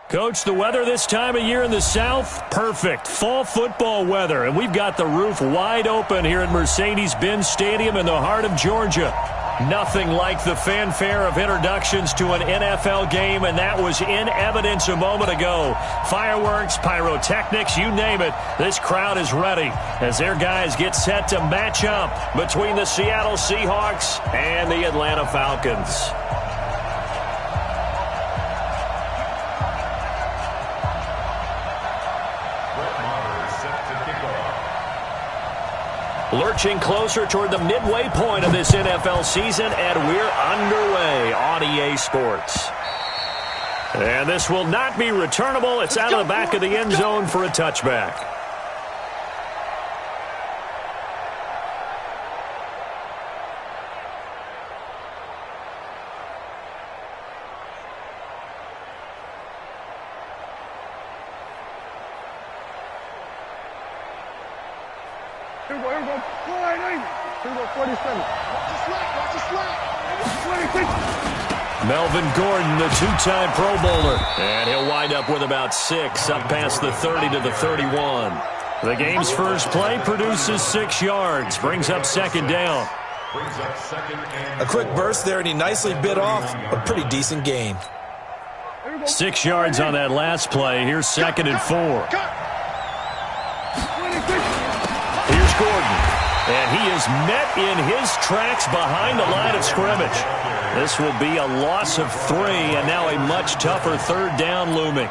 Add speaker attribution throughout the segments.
Speaker 1: Coach, the weather this time of year in the South, perfect. Fall football weather, and we've got the roof wide open here at Mercedes-Benz Stadium in the heart of Georgia. Nothing like the fanfare of introductions to an NFL game, and that was in evidence a moment ago. Fireworks, pyrotechnics, you name it. This crowd is ready as their guys get set to match up between the Seattle Seahawks and the Atlanta Falcons. Lurching closer toward the midway point of this NFL season, and we're underway on EA Sports. And this will not be returnable. It's out of the back of the end zone for a touchback.
Speaker 2: Here we go. 47. Watch the slack.
Speaker 1: Melvin Gordon, the two-time Pro Bowler. And he'll wind up with about 6, up past the 30 to the 31. The game's first play produces 6 yards, brings up second down.
Speaker 3: A quick burst there, and he nicely bit off a pretty decent gain.
Speaker 1: 6 yards on that last play. Here's second and 4. Here's Gordon. And he is met in his tracks behind the line of scrimmage. This will be a loss of 3, and now a much tougher third down looming.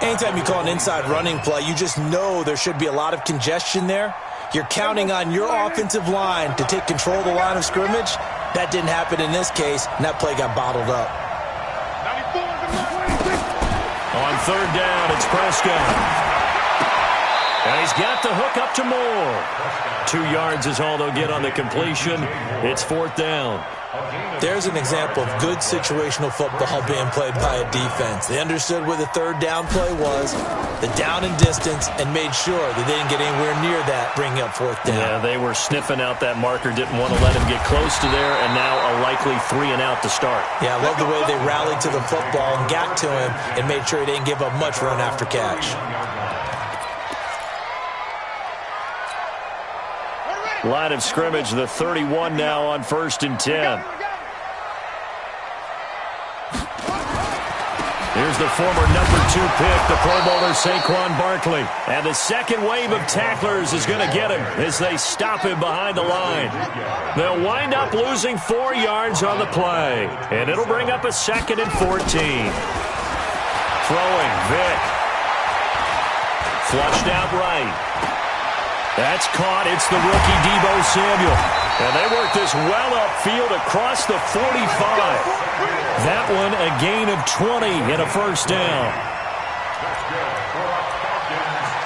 Speaker 3: Anytime you call an inside running play, you just know there should be a lot of congestion there. You're counting on your offensive line to take control of the line of scrimmage. That didn't happen in this case, and that play got bottled up.
Speaker 1: On third down, it's Prescott. And he's got the hook up to Moore. 2 yards is all they'll get on the completion. It's fourth down.
Speaker 3: There's an example of good situational football being played by a defense. They understood where the third down play was, the down and distance, and made sure that they didn't get anywhere near that, bringing up fourth down.
Speaker 1: Yeah, they were sniffing out that marker, didn't want to let him get close to there, and now a likely 3 and out to start.
Speaker 3: Yeah, I love the way they rallied to the football and got to him and made sure he didn't give up much run after catch.
Speaker 1: Line of scrimmage, the 31 now on 1st and 10. Here's the former number 2 pick, the Pro Bowler Saquon Barkley. And the second wave of tacklers is going to get him as they stop him behind the line. They'll wind up losing 4 yards on the play. And it'll bring up a 2nd and 14. Throwing, Vick. Flushed out right. That's caught. It's the rookie Deebo Samuel. And they work this well upfield across the 45. That one a gain of 20 and a first down.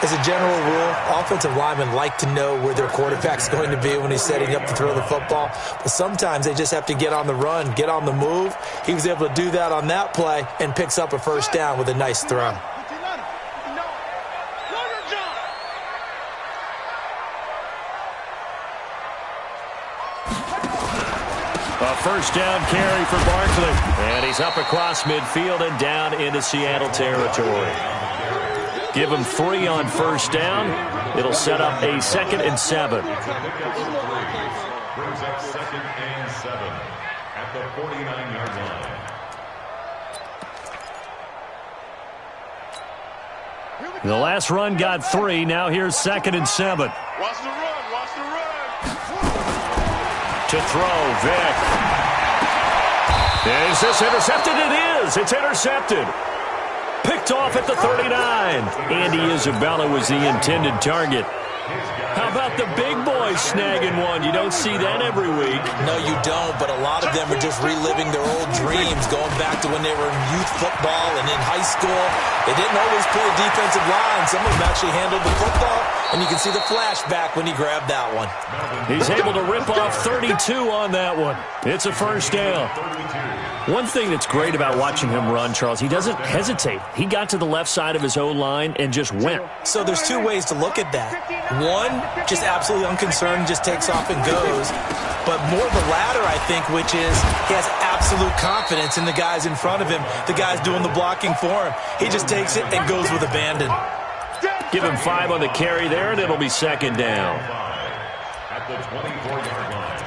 Speaker 3: As a general rule, offensive linemen like to know where their quarterback's going to be when he's setting up to throw the football. But sometimes they just have to get on the run, get on the move. He was able to do that on that play and picks up a first down with a nice throw.
Speaker 1: A first down carry for Barkley. And he's up across midfield and down into Seattle territory. Give him 3 on first down. It'll set up a 2nd and 7.
Speaker 4: Brings up 2nd and 7 at the 49-yard line.
Speaker 1: The last run got 3. Now here's 2nd and 7.
Speaker 2: Watch the run.
Speaker 1: To throw, Vick. Is this intercepted? It is. It's intercepted. Picked off at the 39. Andy Isabella was the intended target. How about the big boys snagging one? You don't see that every week.
Speaker 3: No, you don't, but a lot of them are just reliving their old dreams, going back to when they were in youth football and in high school. They didn't always play defensive line. Some of them actually handled the football, and you can see the flashback when he grabbed that one.
Speaker 1: He's able to rip off 32 on that one. It's a first down. One thing that's great about watching him run, Charles, he doesn't hesitate. He got to the left side of his O-line and just went.
Speaker 3: So there's 2 ways to look at that. One, just absolutely unconcerned, just takes off and goes. but more the latter, I think, which is he has absolute confidence in the guys in front of him, the guys doing the blocking for him. He just takes it and goes with abandon.
Speaker 1: Give him 5 on the carry there, and it'll be second down.
Speaker 4: At the 24-yard line.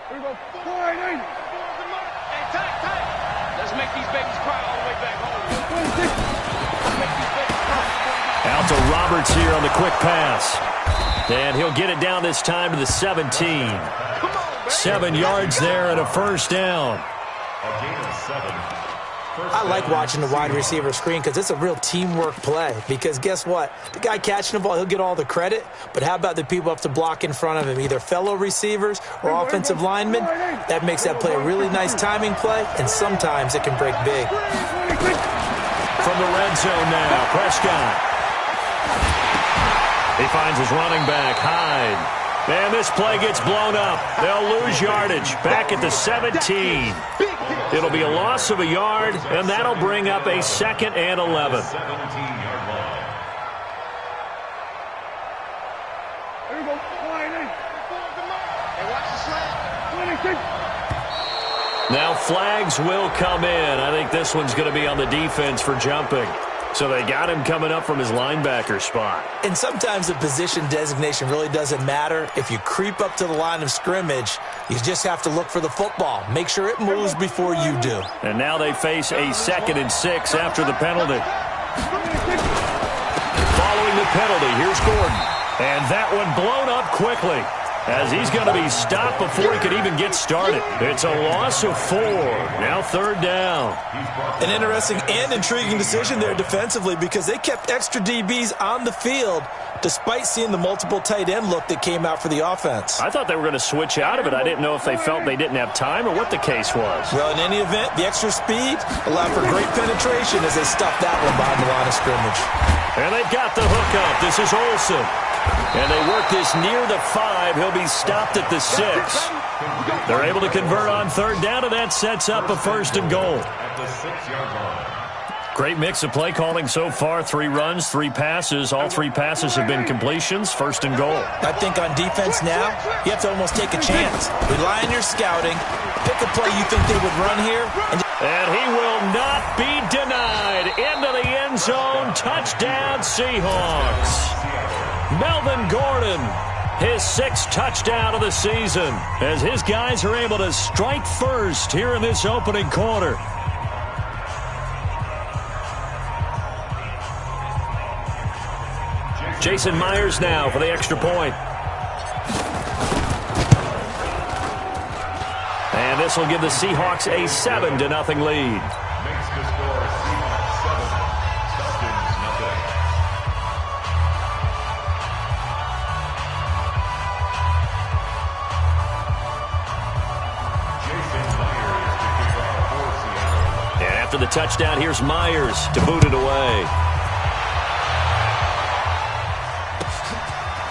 Speaker 2: Here we go. Wide 80.
Speaker 5: Hey, tight. Let's make these babies cry all the way back home.
Speaker 2: 26.
Speaker 5: Let's make these babies cry.
Speaker 1: Out to Roberts here on the quick pass. And he'll get it down this time to the 17. 7 yards there and a first down.
Speaker 4: A gain of 7.
Speaker 3: I like watching the wide receiver screen because it's a real teamwork play. Because guess what? The guy catching the ball, he'll get all the credit. But how about the people up to block in front of him, either fellow receivers or offensive linemen? That makes that play a really nice timing play, and sometimes it can break big.
Speaker 1: From the red zone now, Prescott. He finds his running back, Hyde. And this play gets blown up. They'll lose yardage back at the 17. It'll be a loss of a yard, and that'll bring up a 2nd and 11.
Speaker 4: 17-yard line.
Speaker 2: Here we go. Wide 80.
Speaker 5: Hey, watch the slant.
Speaker 2: 26.
Speaker 1: Now flags will come in. I think this one's going to be on the defense for jumping. So they got him coming up from his linebacker spot.
Speaker 3: And sometimes the position designation really doesn't matter. If you creep up to the line of scrimmage, you just have to look for the football. Make sure it moves before you do.
Speaker 1: And now they face a 2nd and 6 after the penalty. Following the penalty, here's Gordon. And that one blown up quickly, as he's going to be stopped before he could even get started. It's a loss of 4. Now 3rd down.
Speaker 3: An interesting and intriguing decision there defensively because they kept extra DBs on the field despite seeing the multiple tight end look that came out for the offense.
Speaker 1: I thought they were going to switch out of it. I didn't know if they felt they didn't have time or what the case was.
Speaker 3: Well, in any event, the extra speed allowed for great penetration as they stuffed that one behind the line of scrimmage.
Speaker 1: And they've got the hook up. This is Olsen. And they work this near the 5. He'll be stopped at the 6. They're able to convert on 3rd down, and that sets up a 1st and goal.
Speaker 4: At the 6-yard line.
Speaker 1: Great mix of play calling so far. 3 runs, 3 passes. All 3 passes have been completions. 1st and goal.
Speaker 3: I think on defense now, you have to almost take a chance. Rely on your scouting. Pick a play you think they would run here.
Speaker 1: And he will not be denied. Into the end zone. Touchdown, Seahawks. Melvin Gordon, his 6th touchdown of the season, as his guys are able to strike first here in this opening quarter. Jason Myers now for the extra point. And this will give the Seahawks a 7-0 lead.
Speaker 4: Makes the score Seahawks 7, Pistons nothing. Jason Myers to kick off for Seattle.
Speaker 1: And after the touchdown, here's Myers to boot it away.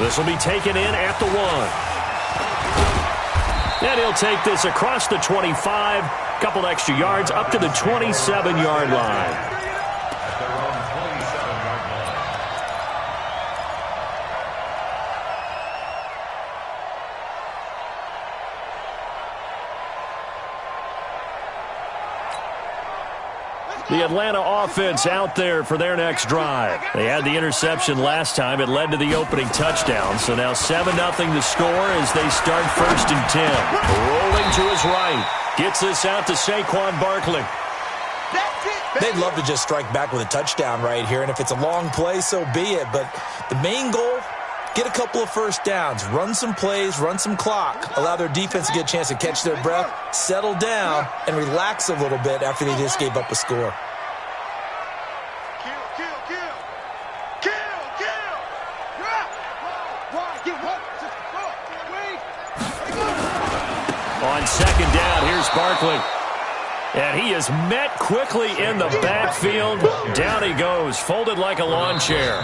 Speaker 1: This will be taken in at the 1. And he'll take this across the 25, couple extra yards up to the 27-yard line.
Speaker 4: At their own 27-yard line.
Speaker 1: The Atlanta offense out there for their next drive. They had the interception last time. It led to the opening touchdown. So now 7-0 the score as they start 1st and 10. Rolling to his right. Gets this out to Saquon Barkley.
Speaker 3: They'd love to just strike back with a touchdown right here, and if it's a long play, so be it. But the main goal, get a couple of first downs, run some plays, run some clock, allow their defense to get a chance to catch their breath, settle down, and relax a little bit after they just gave up a score.
Speaker 1: On 2nd down, here's Barkley. And he is met quickly in the backfield. Down he goes, folded like a lawn chair.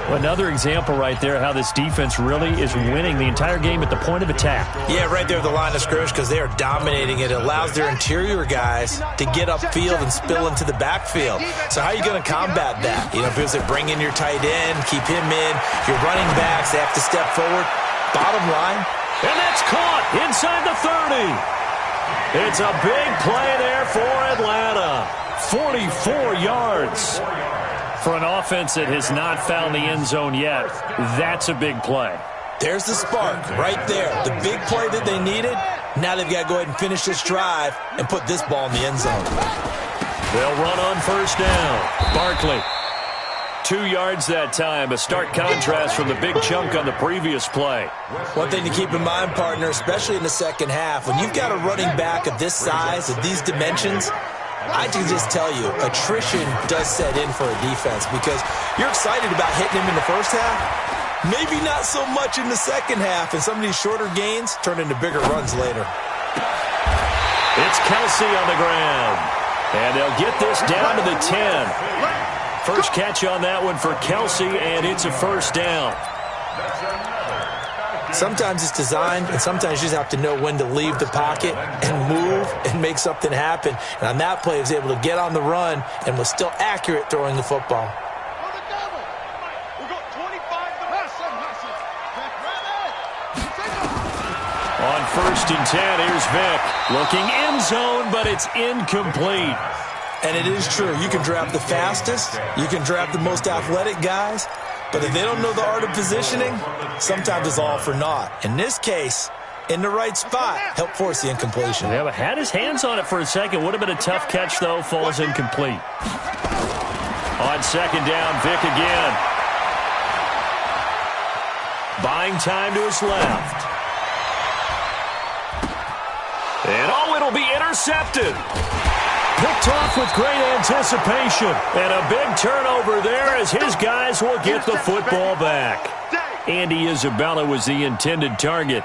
Speaker 1: Another example right there how this defense really is winning the entire game at the point of attack.
Speaker 3: Yeah, right there at the line of scrimmage because they are dominating it. It allows their interior guys to get upfield and spill into the backfield. So how are you going to combat that? You know, because they bring in your tight end, keep him in. Your running backs, they have to step forward. Bottom line.
Speaker 1: And that's caught inside the 30. It's a big play there for Atlanta. 44 yards. For an offense that has not found the end zone yet, that's a big play.
Speaker 3: There's the spark right there. The big play that they needed. Now they've got to go ahead and finish this drive and put this ball in the end zone.
Speaker 1: They'll run on first down. Barkley. 2 yards that time. A stark contrast from the big chunk on the previous play.
Speaker 3: One thing to keep in mind, partner, especially in the second half, when you've got a running back of this size, of these dimensions, I can just tell you, attrition does set in for a defense because you're excited about hitting him in the first half. Maybe not so much in the second half, and some of these shorter gains turn into bigger runs later.
Speaker 1: It's Kelsey on the ground, and they'll get this down to the 10. First catch on that one for Kelsey, and it's a first down.
Speaker 3: Sometimes it's designed, and sometimes you just have to know when to leave the pocket and move and make something happen. And on that play, he was able to get on the run and was still accurate throwing the football.
Speaker 1: On first and 10, here's Vick. Looking end zone, but it's incomplete.
Speaker 3: And it is true. You can draft the fastest. You can draft the most athletic guys. But if they don't know the art of positioning, sometimes it's all for naught. In this case, in the right spot, helped force the incompletion.
Speaker 1: Yeah, but had his hands on it for a second. Would have been a tough catch, though. Falls incomplete. On second down, Vick again. Buying time to his left. And it'll be intercepted. Picked off with great anticipation. And a big turnover there as his guys will get the football back. Andy Isabella was the intended target.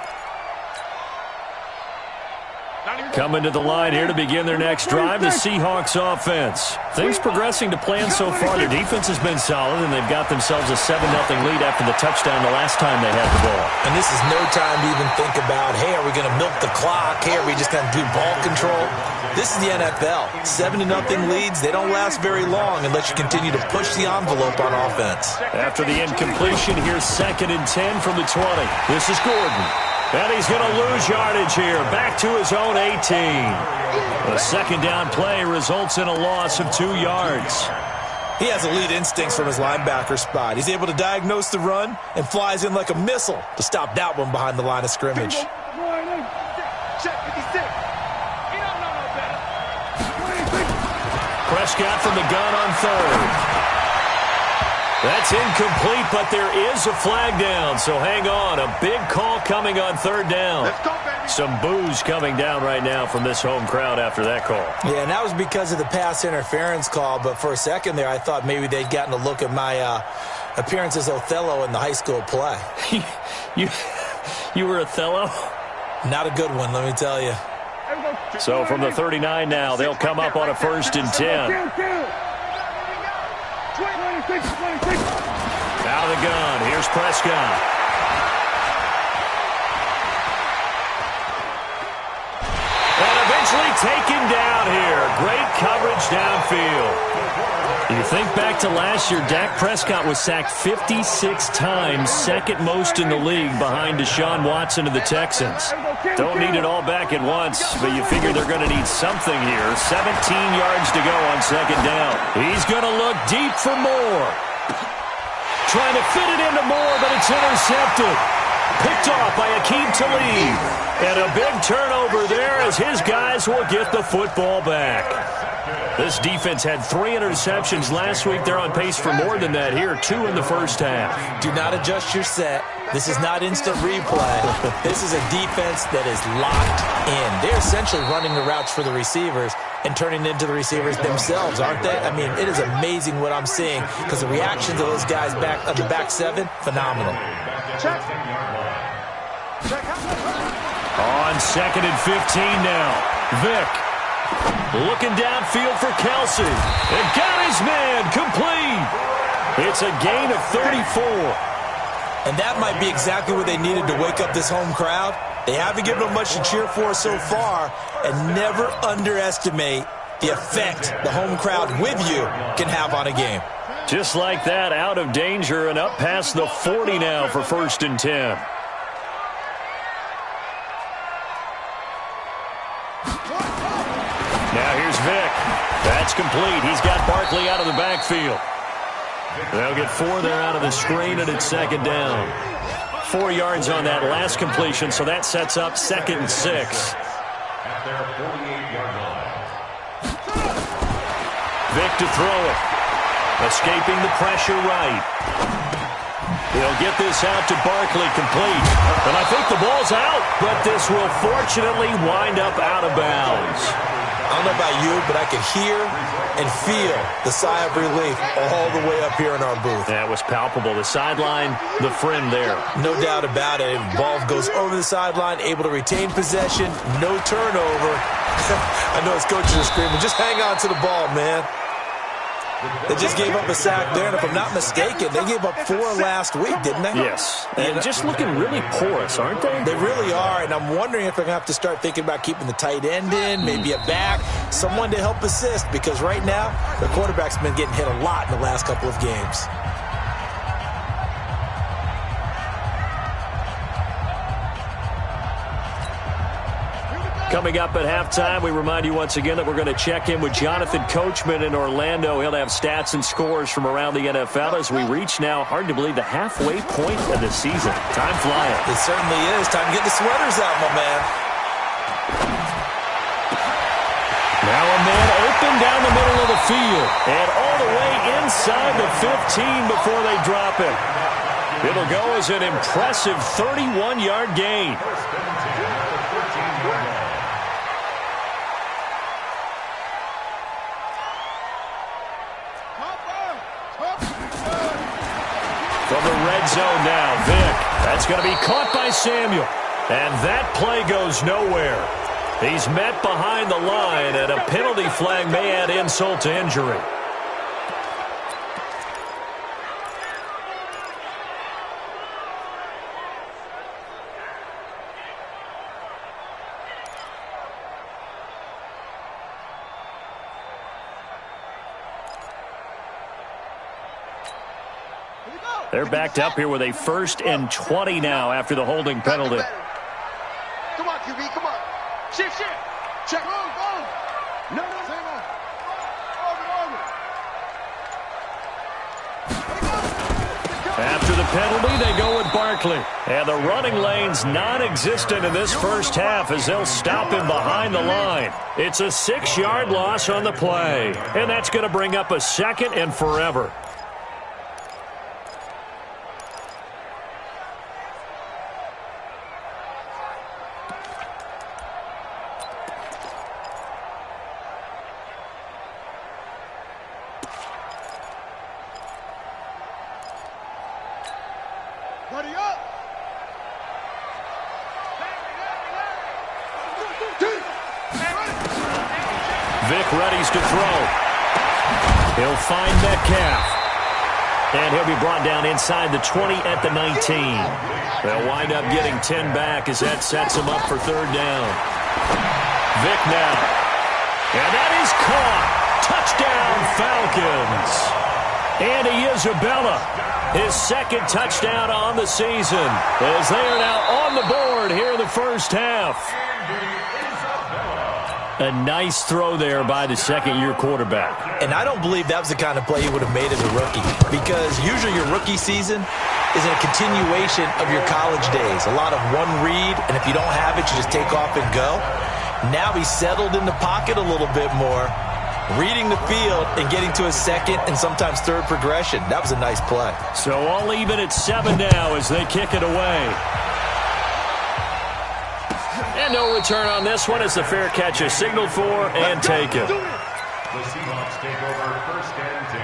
Speaker 1: Coming to the line here to begin their next drive, the Seahawks offense. Things progressing to plan so far. Their defense has been solid, and they've got themselves a 7-0 lead after the touchdown the last time they had the ball.
Speaker 3: And this is no time to even think about, hey, are we going to milk the clock? Hey, are we just going to do ball control? This is the NFL. 7-0 leads, they don't last very long unless you continue to push the envelope on offense.
Speaker 1: After the incompletion, here's 2nd and 10 from the 20. This is Gordon. And he's going to lose yardage here. Back to his own 18. The second down play results in a loss of 2 yards.
Speaker 3: He has elite instincts from his linebacker spot. He's able to diagnose the run and flies in like a missile to stop that one behind the line of scrimmage.
Speaker 1: Prescott from the gun on third. That's incomplete, but there is a flag down, so hang on. A big call coming on third down. Some boos coming down right now from this home crowd after that call.
Speaker 3: Yeah, and that was because of the pass interference call, but for a second there I thought maybe they'd gotten a look at my appearance as Othello in the high school play.
Speaker 1: You were Othello?
Speaker 3: Not a good one, let me tell you.
Speaker 1: So from the 39 now, they'll come up on a 1st and 10. Out of the gun. Here's Prescott. And eventually taken down here. Great coverage downfield. You think back to last year, Dak Prescott was sacked 56 times, second most in the league behind Deshaun Watson of the Texans. Don't need it all back at once, but you figure they're going to need something here. 17 yards to go on second down. He's going to look deep for Moore. Trying to fit it into Moore, but it's intercepted. Picked off by Aqib Talib. And a big turnover there as his guys will get the football back. This defense had 3 interceptions last week. They're on pace for more than that here, 2 in the first half.
Speaker 3: Do not adjust your set. This is not instant replay. This is a defense that is locked in. They're essentially running the routes for the receivers and turning into the receivers themselves, aren't they? I mean, it is amazing what I'm seeing because the reactions of those guys back on the back 7, phenomenal.
Speaker 2: Check.
Speaker 1: On 2nd and 15 now. Vick. Looking downfield for Kelsey. And got his man complete. It's a gain of 34.
Speaker 3: And that might be exactly what they needed to wake up this home crowd. They haven't given them much to cheer for so far, and never underestimate the effect the home crowd with you can have on a game.
Speaker 1: Just like that, out of danger and up past the 40 now for 1st and 10. Now here's Vick. That's complete. He's got Barkley out of the backfield. They'll get 4 there out of the screen, and it's 2nd down. 4 yards on that last completion, so that sets up 2nd and 6.
Speaker 4: At their 48-yard line.
Speaker 1: Vick to throw it. Escaping the pressure right. He'll get this out to Barkley, complete. And I think the ball's out, but this will fortunately wind up out of bounds.
Speaker 3: I don't know about you, but I could hear and feel the sigh of relief all the way up here in our booth.
Speaker 1: That was palpable. The sideline, the friend there.
Speaker 3: No doubt about it. Ball goes over the sideline, able to retain possession, no turnover. I know his coaches are screaming, just hang on to the ball, man. They just gave up a sack there, and if I'm not mistaken, they gave up 4 last week, didn't they?
Speaker 1: Yes, and just looking really porous, aren't they?
Speaker 3: They really are, and I'm wondering if they're going to have to start thinking about keeping the tight end in, maybe a back, someone to help assist, because right now, the quarterback's been getting hit a lot in the last couple of games.
Speaker 1: Coming up at halftime, we remind you once again that we're going to check in with Jonathan Coachman in Orlando. He'll have stats and scores from around the NFL as we reach now, hard to believe, the halfway point of the season. Time flying.
Speaker 3: It certainly is. Time to get the sweaters out, my man.
Speaker 1: Now a man open down the middle of the field and all the way inside the 15 before they drop it. It'll go as an impressive 31-yard gain. From the red zone now, Vick. That's going to be caught by Samuel. And that play goes nowhere. He's met behind the line, and a penalty flag may add insult to injury. They're backed up here with a 1st and 20 now after the holding penalty.
Speaker 5: Come on, QB, come on. Shift. Check. Go. No.
Speaker 1: After the penalty, they go with Barkley. And the running lane's non-existent in this first half as they'll stop him behind the line. It's a 6-yard loss on the play. And that's going to bring up a 2nd and forever. Vick readies to throw. He'll find Metcalf. And he'll be brought down inside the 20 at the 19. They'll wind up getting 10 back as that sets him up for 3rd down. Vick now. And that is caught. Touchdown, Falcons. Andy Isabella, his 2nd touchdown on the season, as they are now on the board here in the first half. A nice throw there by the 2nd-year quarterback.
Speaker 3: And I don't believe that was the kind of play he would have made as a rookie, because usually your rookie season is a continuation of your college days. A lot of one read, and if you don't have it, you just take off and go. Now he's settled in the pocket a little bit more, reading the field and getting to his 2nd and sometimes 3rd progression. That was a nice play.
Speaker 1: So all even at 7 now as they kick it away. And no return on this one as the fair catch is signaled for and taken.
Speaker 4: The Seahawks take over 1st and 10.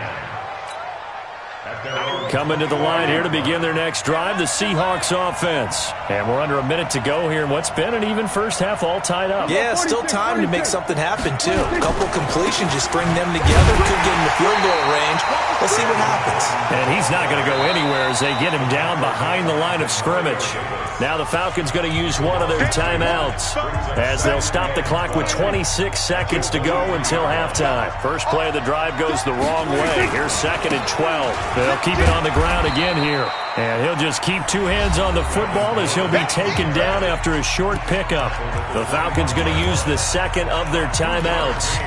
Speaker 4: At
Speaker 1: Coming to the line here to begin their next drive, the Seahawks offense. And we're under a minute to go here in what's been an even first half, all tied up.
Speaker 3: Yeah, still time to make something happen, too. A couple completions, just string them together. Could get in the field goal range. Let's see what happens.
Speaker 1: And he's not going to go anywhere as they get him down behind the line of scrimmage. Now the Falcons going to use one of their timeouts as they'll stop the clock with 26 seconds to go until halftime. First play of the drive goes the wrong way. Here's 2nd and 12. They'll keep it on the ground again here. And he'll just keep two hands on the football as he'll be taken down after a short pickup. The Falcons going to use the second of their timeouts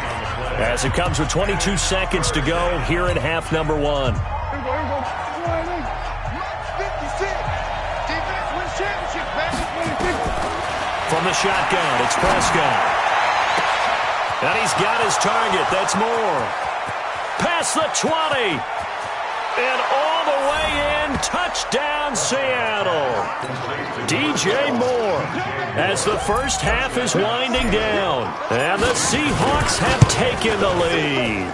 Speaker 1: as it comes with 22 seconds to go here in half number 1. From the shotgun, it's Prescott. And he's got his target. That's Moore. Past the 20. And all the way in. Touchdown, Seattle. DJ Moore as the first half is winding down. And the Seahawks have taken the lead.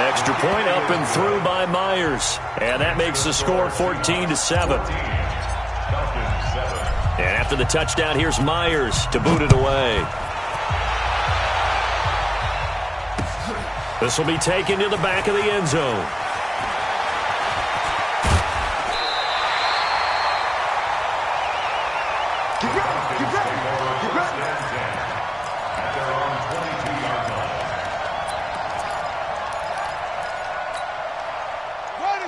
Speaker 1: Extra point up and through by Myers. And that makes the score 14-7. And after the touchdown, here's Myers to boot it away. This will be taken to the back of the end zone.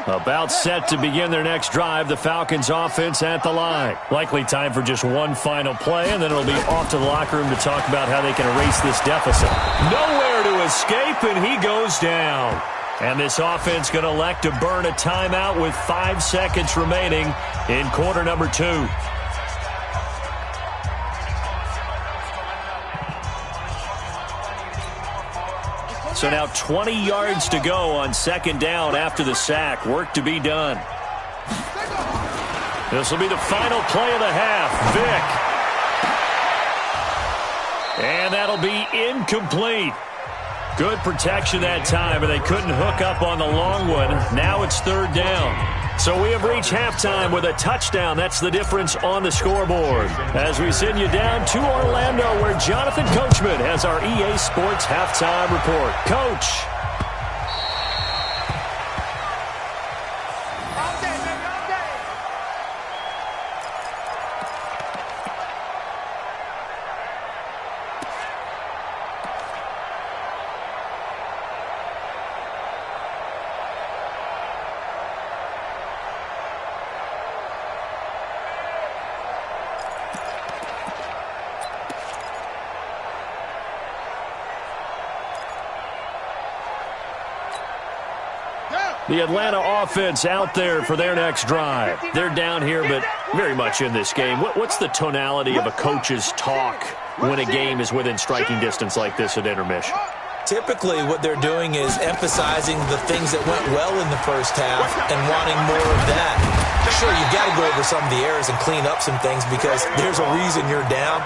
Speaker 1: About set to begin their next drive, the Falcons offense at the line. Likely time for just one final play, and then it'll be off to the locker room to talk about how they can erase this deficit. Nowhere to escape, and he goes down. And this offense going to elect to burn a timeout with 5 seconds remaining in quarter number 2. So now 20 yards to go on 2nd down after the sack. Work to be done. This will be the final play of the half. Vick. And that'll be incomplete. Good protection that time, but they couldn't hook up on the long one. Now it's 3rd down. So we have reached halftime with a touchdown. That's the difference on the scoreboard. As we send you down to Orlando, where Jonathan Coachman has our EA Sports halftime report. Coach. The Atlanta offense out there for their next drive. They're down here, but very much in this game. What's the tonality of a coach's talk when a game is within striking distance like this at intermission?
Speaker 3: Typically, what they're doing is emphasizing the things that went well in the first half and wanting more of that. Sure, you've got to go over some of the errors and clean up some things because there's a reason you're down.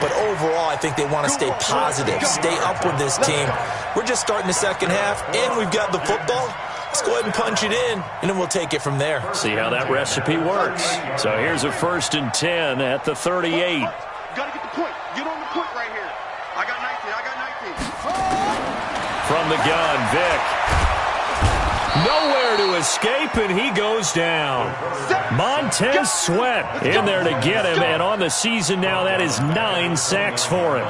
Speaker 3: But overall, I think they want to stay positive, stay up with this team. We're just starting the second half, and we've got the football. Let's go ahead and punch it in, and then we'll take it from there.
Speaker 1: See how that recipe works. So here's a 1st and 10 at the 38.
Speaker 5: You got to get the point. Get on the point right here. I got 19. I got 19.
Speaker 1: From the gun, Vick. Nowhere to escape, and he goes down. Montez Sweat in there to get him, and on the season now, that is 9 sacks for him.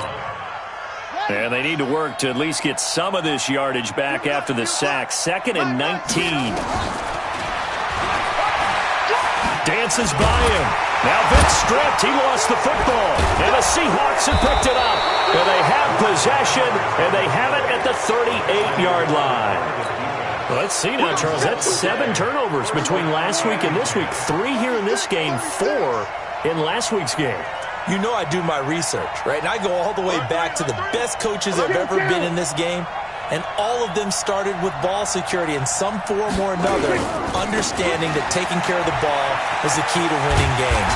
Speaker 1: And they need to work to at least get some of this yardage back after the sack. 2nd and 19. Dances by him. Now Vick stripped. He lost the football. And the Seahawks have picked it up. And they have possession, and they have it at the 38-yard line. Well, let's see now, Charles. That's 7 turnovers between last week and this week. 3 here in this game, 4 in last week's game.
Speaker 3: You know I do my research, right? And I go all the way back to the best coaches that have ever been in this game, and all of them started with ball security in some form or another, understanding that taking care of the ball is the key to winning games.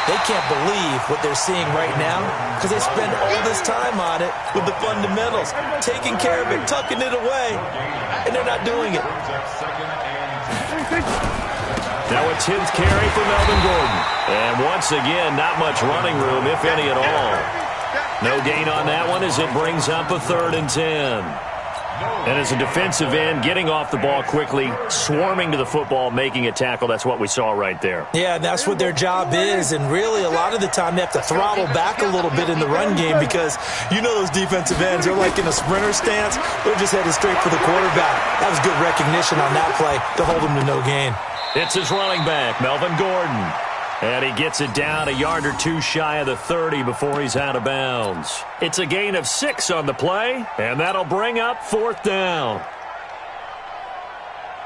Speaker 3: They can't believe what they're seeing right now because they spend all this time on it with the fundamentals, taking care of it, tucking it away, and they're not doing it.
Speaker 1: Now a 10th carry for Melvin Gordon. And once again, not much running room, if any at all. No gain on that one as it brings up a 3rd and 10. And as a defensive end, getting off the ball quickly, swarming to the football, making a tackle, that's what we saw right there.
Speaker 3: Yeah, that's what their job is, and really a lot of the time they have to throttle back a little bit in the run game because you know those defensive ends, they're like in a sprinter stance. They're just headed straight for the quarterback. That was good recognition on that play to hold him to no gain.
Speaker 1: It's his running back, Melvin Gordon. And he gets it down a yard or two shy of the 30 before he's out of bounds. It's a gain of 6 on the play, and that'll bring up 4th down.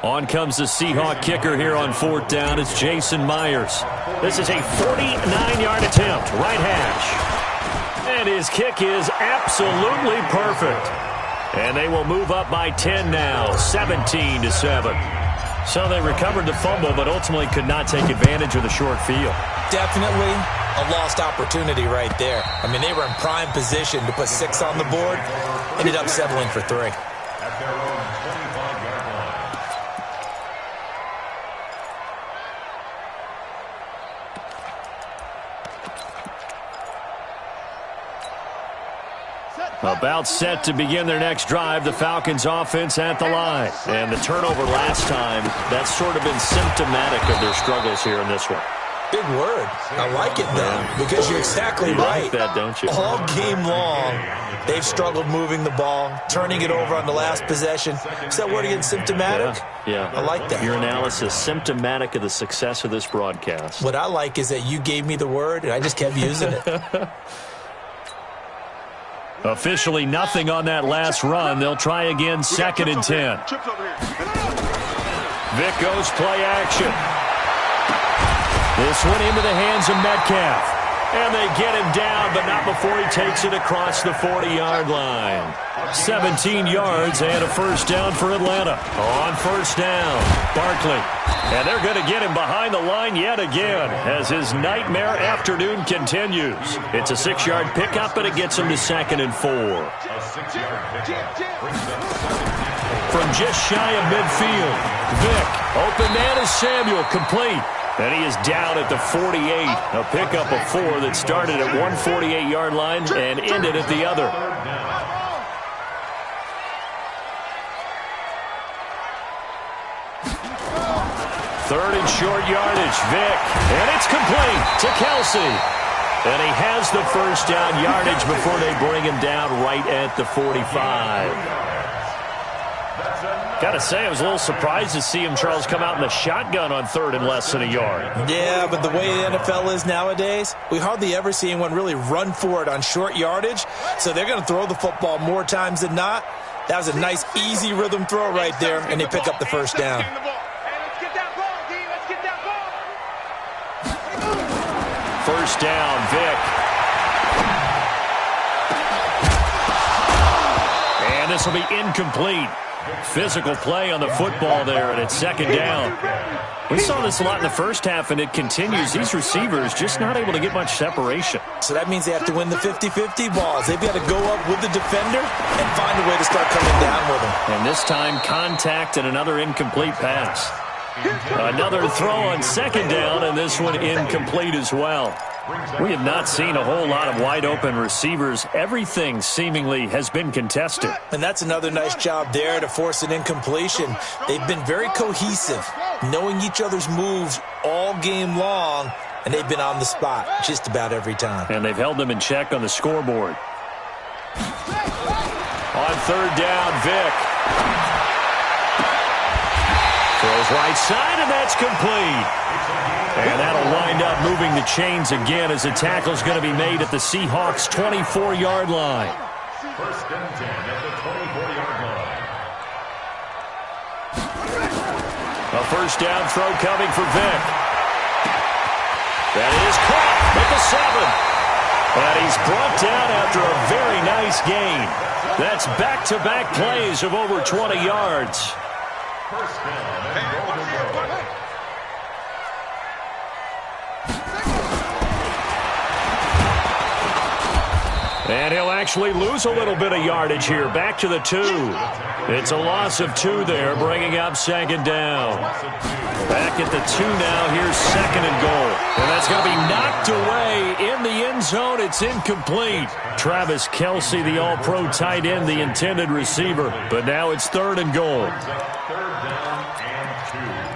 Speaker 1: On comes the Seahawk kicker here on 4th down. It's Jason Myers. This is a 49-yard attempt, right hash. And his kick is absolutely perfect. And they will move up by 10 now, 17-7. So they recovered the fumble, but ultimately could not take advantage of the short field.
Speaker 3: Definitely a lost opportunity right there. I mean, they were in prime position to put 6 on the board. Ended up settling for 3.
Speaker 4: At their own 25-yard line.
Speaker 1: About set to begin their next drive, the Falcons offense at the line. And the turnover last time, that's sort of been symptomatic of their struggles here in this one.
Speaker 3: Big word. I like it, though, because you're exactly
Speaker 1: you
Speaker 3: right.
Speaker 1: Like that, don't you?
Speaker 3: All game long, they've struggled moving the ball, turning it over on the last possession. Is that word again, symptomatic?
Speaker 1: Yeah.
Speaker 3: I like that.
Speaker 1: Your analysis, symptomatic of the success of this broadcast.
Speaker 3: What I like is that you gave me the word, and I just kept using it.
Speaker 1: Officially nothing on that last run. They'll try again, 2nd and 10. Vick goes play action. This one into the hands of Metcalf. And they get him down, but not before he takes it across the 40-yard line. 17 yards and a 1st down for Atlanta. On 1st down, Barkley. And they're going to get him behind the line yet again as his nightmare afternoon continues. It's a 6-yard pickup, and it gets him to 2nd and 4. From just shy of midfield, Vick. Open man is Samuel, complete. And he is down at the 48. A pickup of 4 that started at one 48-yard line and ended at the other. Third and short yardage, Vick. And it's complete to Kelsey. And he has the 1st down yardage before they bring him down right at the 45. Got to say, I was a little surprised to see him, Charles, come out in the shotgun on 3rd and less than a yard. Yeah,
Speaker 3: but the way the NFL is nowadays, we hardly ever see anyone really run for it on short yardage. So they're going to throw the football more times than not. That was a nice, easy rhythm throw right there, and they pick up the 1st down.
Speaker 1: First down, Vick. And this will be incomplete. Physical play on the football there, and it's 2nd down. We saw this a lot in the first half, and it continues. These receivers just not able to get much separation.
Speaker 3: So that means they have to win the 50-50 balls. They've got to go up with the defender and find a way to start coming down with them.
Speaker 1: And this time, contact and another incomplete pass. Another throw on 2nd down, and this one incomplete as well. We have not seen a whole lot of wide-open receivers. Everything seemingly has been contested.
Speaker 3: And that's another nice job there to force an incompletion. They've been very cohesive, knowing each other's moves all game long, and they've been on the spot just about every time.
Speaker 1: And they've held them in check on the scoreboard. On 3rd down, Vick. Throws right side, and that's complete. And that'll wind up moving the chains again as the tackle's going to be made at the Seahawks' 24-yard line.
Speaker 4: 1st and 10 at the 24-yard line.
Speaker 1: A 1st down throw coming for Vick. That is caught at the 7. And he's brought down after a very nice gain. That's back-to-back plays of over 20 yards.
Speaker 4: 1st down and goal to go.
Speaker 1: And he'll actually lose a little bit of yardage here. Back to the 2. It's a loss of 2 there, bringing up second down. Back at the 2 now. Here's second and goal. And that's going to be knocked away in the end zone. It's incomplete. Travis Kelce, the all-pro tight end, the intended receiver. But now it's third and goal.
Speaker 4: Third down and 2.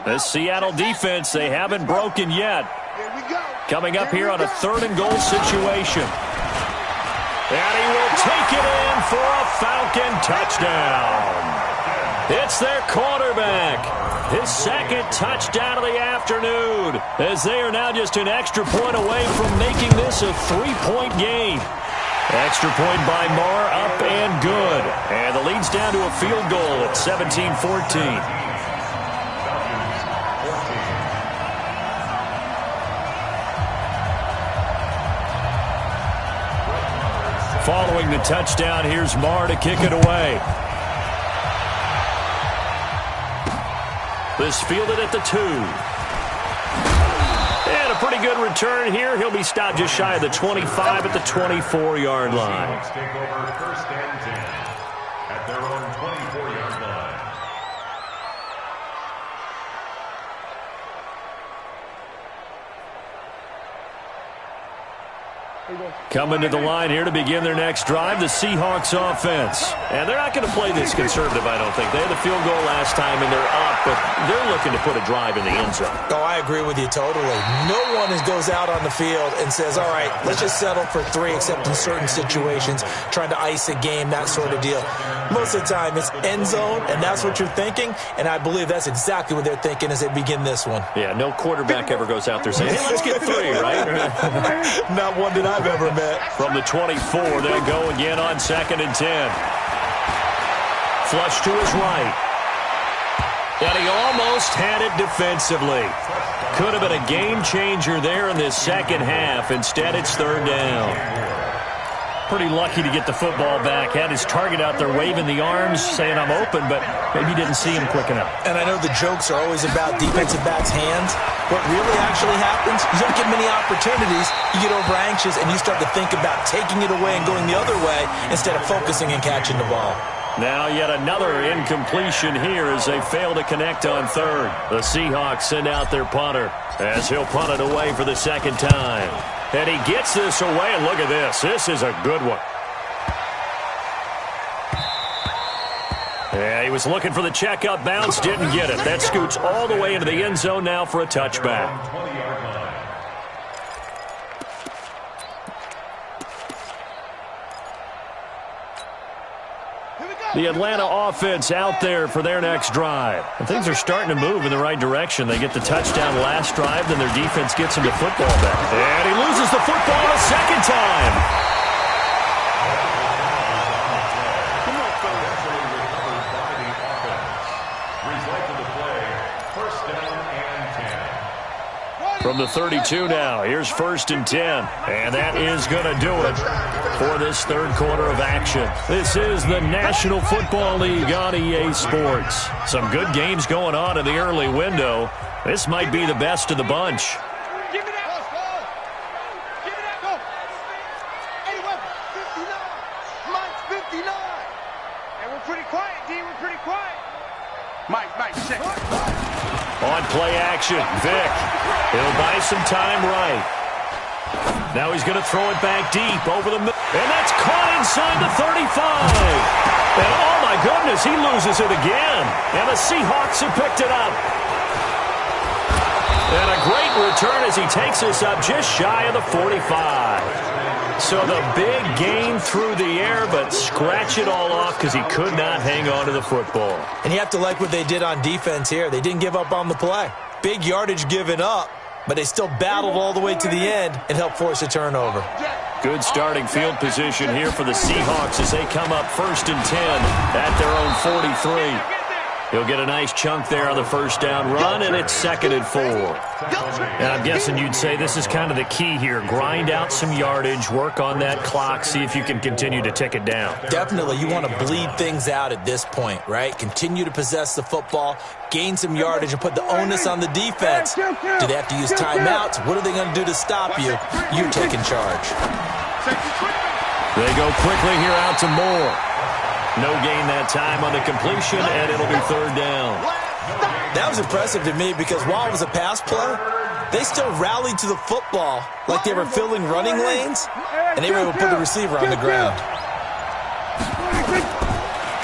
Speaker 1: The Seattle defense, they haven't broken yet. Coming up here on a third and goal situation. And he will take it in for a Falcon touchdown. It's their quarterback. His second touchdown of the afternoon, as they are now just an extra point away from making this a 3-point game. Extra point by Marr, up and good. And the lead's down to a field goal at 17-14. Following the touchdown, here's Marr to kick it away. This fielded at the 2. And a pretty good return here. He'll be stopped just shy of the 25 at the 24-yard line.
Speaker 4: Take over first and 10 at their own 24-yard line.
Speaker 1: Coming to the line here to begin their next drive, the Seahawks offense. And they're not going to play this conservative, I don't think. They had the field goal last time, and they're up, but they're looking to put a drive in the end zone.
Speaker 3: Oh, I agree with you totally. No one goes out on the field and says, all right, let's just settle for 3, except in certain situations, trying to ice a game, that sort of deal. Most of the time, it's end zone, and that's what you're thinking, and I believe that's exactly what they're thinking as they begin this one.
Speaker 1: Yeah, no quarterback ever goes out there saying, hey, let's get 3, right?
Speaker 3: Not one that I've ever met.
Speaker 1: From the 24, they'll go again on second and 10. Flush to his right. And he almost had it defensively. Could have been a game changer there in this second half. Instead, it's third down. Pretty lucky to get the football back. Had his target out there waving the arms, saying I'm open, but maybe didn't see him quick enough.
Speaker 3: And I know the jokes are always about defensive backs' hands. What really actually happens, you don't get many opportunities, you get over anxious, and you start to think about taking it away and going the other way instead of focusing and catching the ball.
Speaker 1: Now yet another incompletion here as they fail to connect on third. The Seahawks send out their punter as he'll punt it away for the second time. And he gets this away, and look at this. This is a good one. Yeah, he was looking for the checkup bounce, didn't get it. That scoots all the way into the end zone now for a touchback. The Atlanta offense out there for their next drive. And things are starting to move in the right direction. They get the touchdown last drive, then their defense gets them the football back. And he loses the football a second time. From the 32 now, here's first and 10. And that is going to do it for this third quarter of action. This is the National Football League on EA Sports. Some good games going on in the early window. This might be the best of the bunch.
Speaker 5: Give it up. Give it up. Go. Anyway, 59. Mike's 59. And we're pretty quiet, D. We're pretty quiet. Mike, check.
Speaker 1: On play action, Vic. He'll buy some time right. Now he's going to throw it back deep over the middle. And that's caught inside the 35. And oh my goodness, he loses it again. And the Seahawks have picked it up. And a great return as he takes us up just shy of the 45. So the big gain through the air, but scratch it all off because he could not hang on to the football.
Speaker 3: And you have to like what they did on defense here. They didn't give up on the play. Big yardage given up, but they still battled all the way to the end and helped force a turnover.
Speaker 1: Good starting field position here for the Seahawks as they come up first and 10 at their own 43. He'll get a nice chunk there on the first down run, and it's 2nd and 4. And I'm guessing you'd say this is kind of the key here. Grind out some yardage, work on that clock, see if you can continue to tick it down.
Speaker 3: Definitely. You want to bleed things out at this point, right? Continue to possess the football, gain some yardage, and put the onus on the defense. Do they have to use timeouts? What are they going to do to stop you? You're taking charge.
Speaker 1: They go quickly here out to Moore. No gain that time on the completion, and it'll be 3rd down.
Speaker 3: That was impressive to me because while it was a pass play, they still rallied to the football like they were filling running lanes, and they were able to put the receiver on the ground.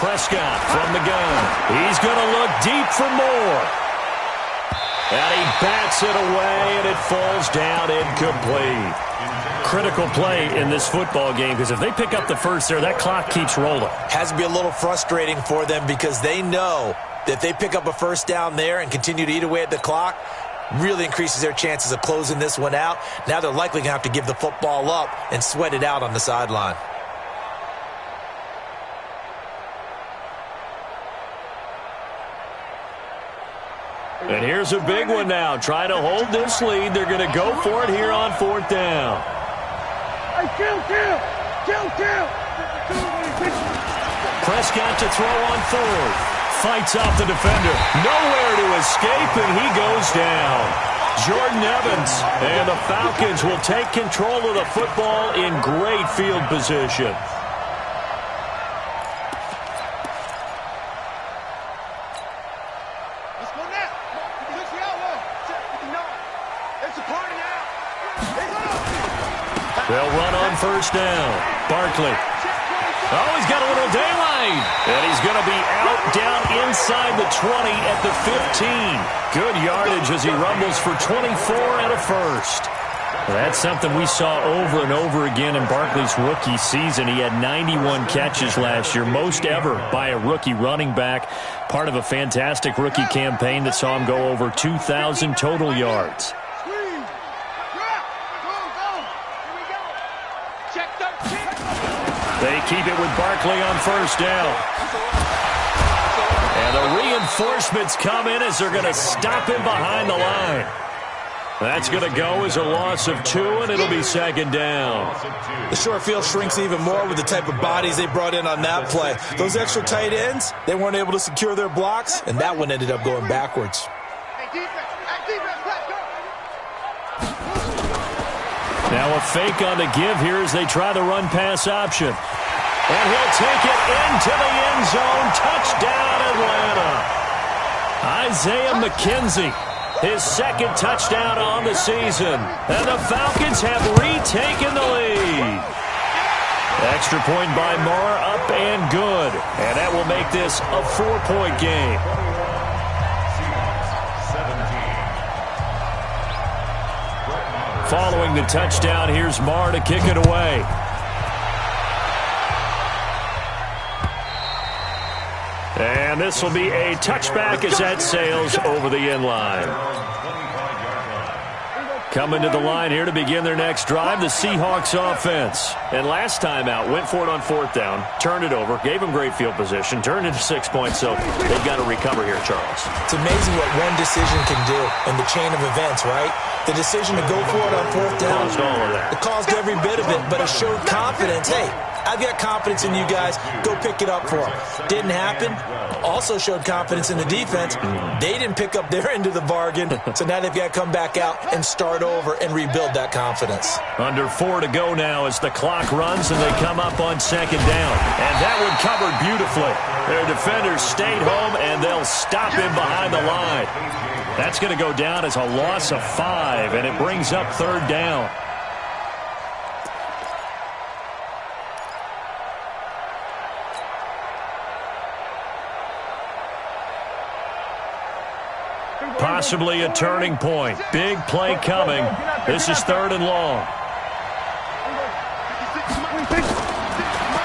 Speaker 1: Prescott from the gun. He's going to look deep for Moore. And he bats it away, and it falls down incomplete. Critical play in this football game because if they pick up the first there, that clock keeps rolling.
Speaker 3: Has to be a little frustrating for them because they know that if they pick up a first down there and continue to eat away at the clock, really increases their chances of closing this one out. Now they're likely going to have to give the football up and sweat it out on the sideline.
Speaker 1: And here's a big one now. Trying to hold this lead. They're going to go for it here on 4th down. Prescott to throw on 4th. Fights off the defender. Nowhere to escape, and he goes down. Jordan Evans and the Falcons will take control of the football in great field position. They'll run on first down. Barkley. Oh, he's got a little daylight. And he's going to be out down inside the 20 at the 15. Good yardage as he rumbles for 24 and a first. That's something we saw over and over again in Barkley's rookie season. He had 91 catches last year, most ever by a rookie running back. Part of a fantastic rookie campaign that saw him go over 2,000 total yards. They keep it with Barkley on first down. And the reinforcements come in as they're going to stop him behind the line. That's going to go as a loss of 2, and it'll be 2nd down.
Speaker 3: The short field shrinks even more with the type of bodies they brought in on that play. Those extra tight ends, they weren't able to secure their blocks, and that one ended up going backwards.
Speaker 1: Now a fake on the give here as they try the run-pass option. And he'll take it into the end zone. Touchdown, Atlanta. Isaiah McKenzie, his 2nd touchdown on the season. And the Falcons have retaken the lead. Extra point by Moore, up and good. And that will make this a 4-point game. Following the touchdown, here's Marr to kick it away. And this will be a touchback as that sails over the end line. Coming to the line here to begin their next drive, the Seahawks offense. And last time out, went for it on 4th down, turned it over, gave them great field position, turned into 6 points, so they've got to recover here, Charles.
Speaker 3: It's amazing what one decision can do in the chain of events, right? The decision to go for it on 4th down.
Speaker 1: Caused all of that.
Speaker 3: It caused every bit of it, but it showed confidence. Hey, I've got confidence in you guys. Go pick it up for them. Didn't happen. Also showed confidence in the defense. They didn't pick up their end of the bargain, so now they've got to come back out and start over and rebuild that confidence.
Speaker 1: Under 4 to go now as the clock runs and they come up on 2nd down. And that one covered beautifully. Their defenders stayed home and they'll stop him behind the line. That's going to go down as a loss of 5, and it brings up 3rd down. Possibly a turning point. Big play coming. This is 3rd and long.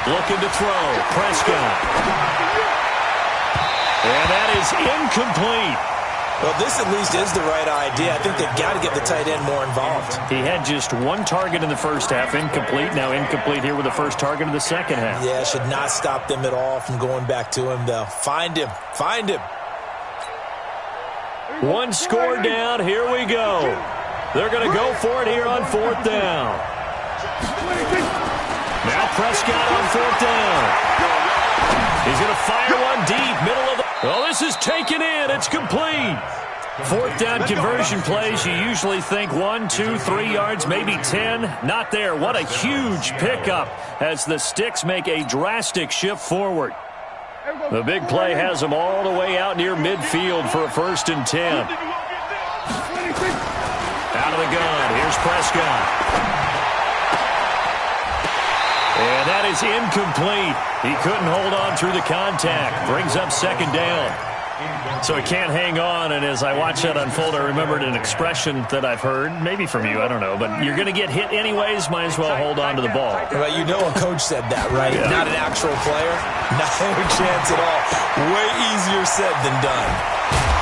Speaker 1: Looking to throw. Prescott. And that is incomplete.
Speaker 3: Well, this at least is the right idea. I think they've got to get the tight end more involved.
Speaker 1: He had just 1 target in the first half, incomplete. Now incomplete here with the first target of the second half.
Speaker 3: Yeah, should not stop them at all from going back to him, though. Find him. Find him.
Speaker 1: One score down. Here we go. They're going to go for it here on 4th down. Now Prescott on 4th down. He's going to fire one deep, middle of the... Oh, this is taken in. It's complete. 4th down conversion plays, you usually think 1, 2, 3 yards, maybe 10. Not there. What a huge pickup as the Sticks make a drastic shift forward. The big play has them all the way out near midfield for a 1st and 10. Out of the gun. Here's Prescott. And that is incomplete. He couldn't hold on through the contact. Brings up 2nd down. So he can't hang on, and as I watch that unfold, I remembered an expression that I've heard, maybe from you, I don't know, but you're going to get hit anyways, might as well hold on to the ball.
Speaker 3: Well, you know a coach said that, right? Yeah. Not an actual player. No chance at all. Way easier said than done.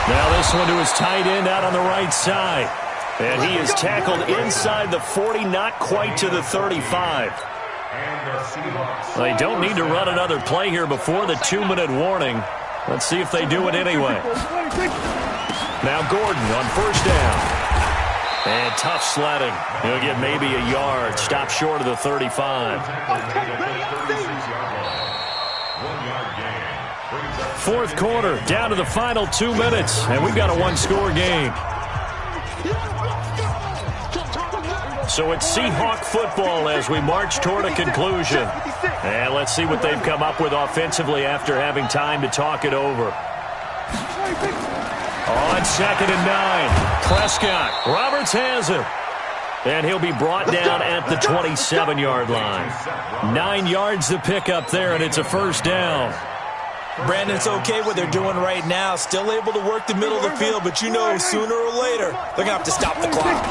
Speaker 1: Now this one to his tight end out on the right side. And he is tackled inside the 40, not quite to the 35. They don't need to run another play here before the 2-minute warning. Let's see if they do it anyway. Now Gordon on 1st down. And tough sledding. He'll get maybe a yard. Stop short of the 35. 4th quarter, down to the final 2 minutes. And we've got a 1-score game. So it's Seahawk football as we march toward a conclusion. And let's see what they've come up with offensively after having time to talk it over. On 2nd and 9, Prescott. Roberts has him. And he'll be brought down at the 27-yard line. 9 yards to pick up there, and it's a 1st down.
Speaker 3: Brandon, it's okay what they're doing right now. Still able to work the middle of the field, but you know sooner or later they're going to have to stop the clock.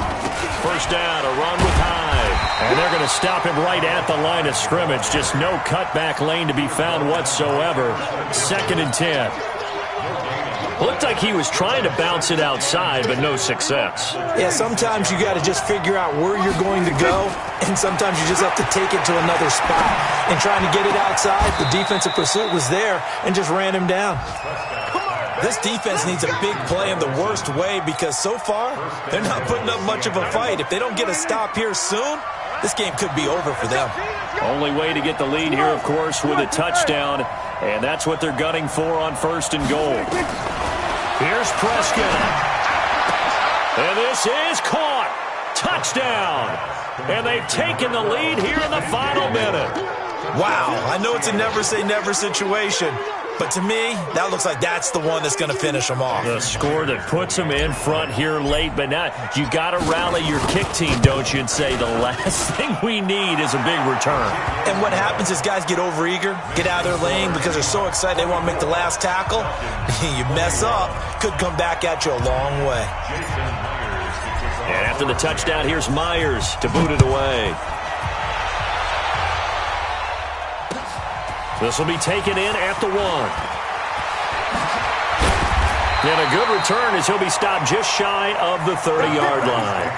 Speaker 1: 1st down, a run with Hyde. And they're going to stop him right at the line of scrimmage. Just no cutback lane to be found whatsoever. 2nd and 10. Looked like he was trying to bounce it outside, but no success.
Speaker 3: Yeah, sometimes you got to just figure out where you're going to go, and sometimes you just have to take it to another spot. And trying to get it outside, the defensive pursuit was there and just ran him down. This defense needs a big play in the worst way because so far, they're not putting up much of a fight. If they don't get a stop here soon, this game could be over for them.
Speaker 1: Only way to get the lead here, of course, with a touchdown, and that's what they're gunning for on 1st and goal. Here's Prescott. And this is caught. Touchdown. And they've taken the lead here in the final minute.
Speaker 3: Wow, I know it's a never-say-never situation, but to me, that looks like that's the one that's going to finish them off.
Speaker 1: The score that puts them in front here late, but now you got to rally your kick team, don't you, and say the last thing we need is a big return.
Speaker 3: And what happens is guys get overeager, get out of their lane because they're so excited they want to make the last tackle. You mess up, could come back at you a long way.
Speaker 1: And after the touchdown, here's Myers to boot it away. This will be taken in at the 1. And a good return as he'll be stopped just shy of the 30-yard line.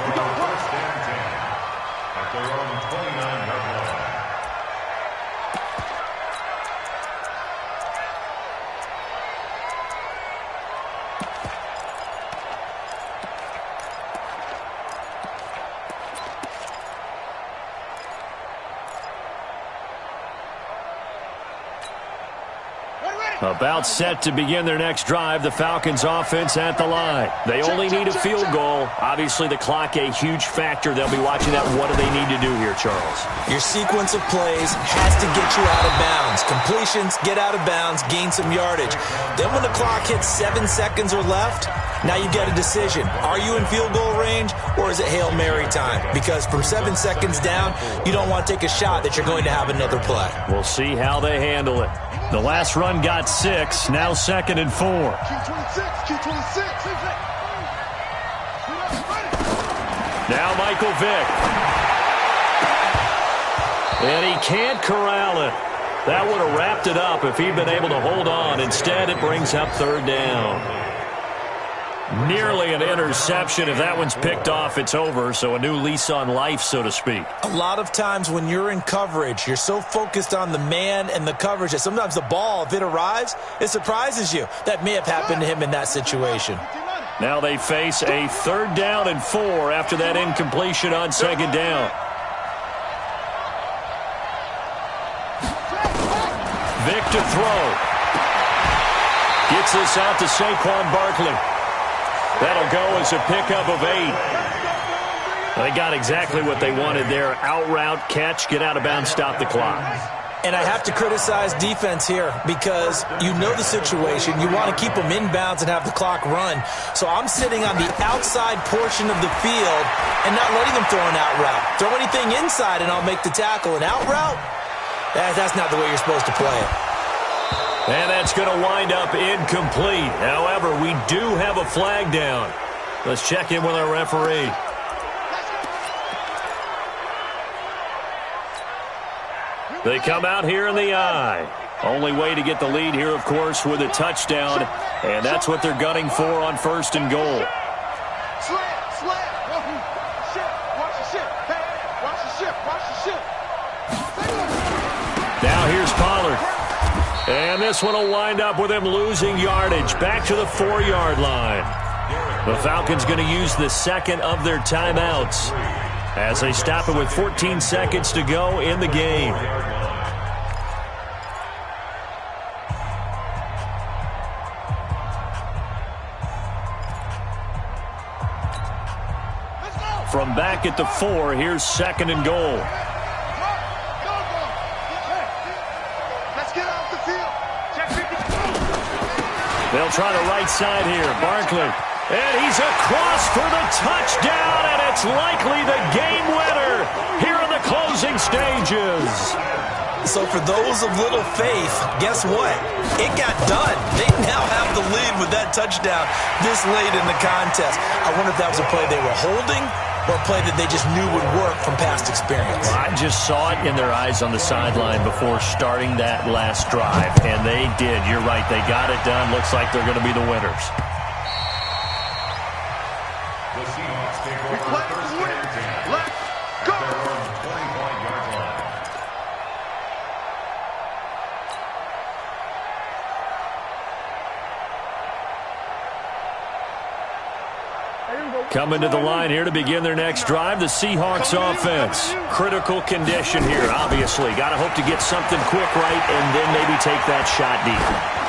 Speaker 1: About set to begin their next drive, the Falcons offense at the line. They only need a field goal. Obviously, the clock a huge factor. They'll be watching that. What do they need to do here, Charles?
Speaker 3: Your sequence of plays has to get you out of bounds. Completions, get out of bounds, gain some yardage. Then when the clock hits 7 seconds or left, now you get a decision. Are you in field goal range or is it Hail Mary time? Because from 7 seconds down, you don't want to take a shot that you're going to have another play.
Speaker 1: We'll see how they handle it. The last run got 6, now 2nd and 4. Now Michael Vick. And he can't corral it. That would have wrapped it up if he'd been able to hold on. Instead, it brings up 3rd down. Nearly an interception. If that one's picked off, it's over. So a new lease on life, so to speak.
Speaker 3: A lot of times when you're in coverage, you're so focused on the man and the coverage that sometimes the ball, if it arrives, it surprises you. That may have happened to him in that situation.
Speaker 1: Now they face a 3rd down and 4 after that incompletion on 2nd down. Vic to throw. Gets this out to Saquon Barkley. That'll go as a pickup of 8. They got exactly what they wanted there. Out route, catch, get out of bounds, stop the clock.
Speaker 3: And I have to criticize defense here because you know the situation. You want to keep them inbounds and have the clock run. So I'm sitting on the outside portion of the field and not letting them throw an out route. Throw anything inside and I'll make the tackle. An out route? That's not the way you're supposed to play it.
Speaker 1: And that's going to wind up incomplete. However, we do have a flag down. Let's check in with our referee. They come out here in the eye. Only way to get the lead here, of course, with a touchdown. And that's what they're gunning for on 1st and goal. Now here's Pollard. And this one will wind up with him losing yardage. Back to the 4-yard line. The Falcons going to use the 2nd of their timeouts as they stop it with 14 seconds to go in the game. From back at the 4, here's 2nd and goal.
Speaker 5: Let's get off the field. Check 50.
Speaker 1: They'll try the right side here. Barkley. And he's across for the touchdown, and it's likely the game winner here in the closing stages.
Speaker 3: So for those of little faith, guess what? It got done. They now have the lead with that touchdown this late in the contest. I wonder if that was a play they were holding or a play that they just knew would work from past experience.
Speaker 1: I just saw it in their eyes on the sideline before starting that last drive, and they did. You're right. They got it done. Looks like they're going to be the winners.
Speaker 4: The Seahawks take over first and 10.
Speaker 5: Let's go.
Speaker 4: At their own 25-yard line.
Speaker 1: Coming to the line here to begin their next drive, the Seahawks offense. Critical condition here, obviously. Got to hope to get something quick right and then maybe take that shot deep.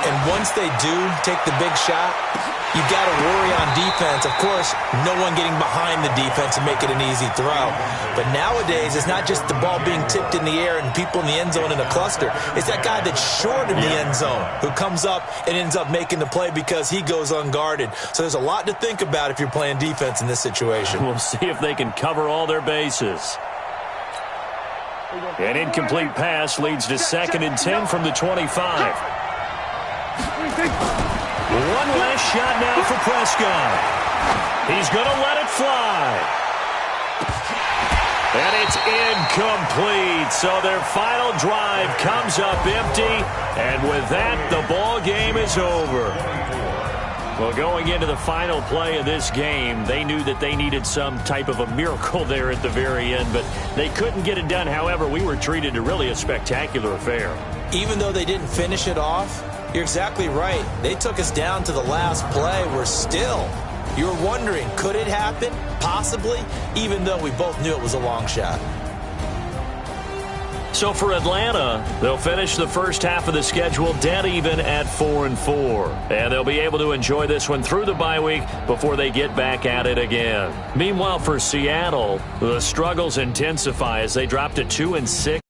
Speaker 3: And once they do take the big shot, you got to worry on defense. Of course, no one getting behind the defense and make it an easy throw. But nowadays, it's not just the ball being tipped in the air and people in the end zone in a cluster. It's that guy that's short in the end zone who comes up and ends up making the play because he goes unguarded. So there's a lot to think about if you're playing defense in this situation.
Speaker 1: We'll see if they can cover all their bases. An incomplete pass leads to 2nd and 10 from the 25. One last shot now for Prescott. He's going to let it fly. And it's incomplete. So their final drive comes up empty. And with that, the ball game is over. Well, going into the final play of this game, they knew that they needed some type of a miracle there at the very end, but they couldn't get it done. However, we were treated to really a spectacular affair.
Speaker 3: Even though they didn't finish it off, you're exactly right. They took us down to the last play. We're still, you were wondering, could it happen? Possibly, even though we both knew it was a long shot.
Speaker 1: So for Atlanta, they'll finish the first half of the schedule dead even at 4-4. And they'll be able to enjoy this one through the bye week before they get back at it again. Meanwhile, for Seattle, the struggles intensify as they drop to 2-6.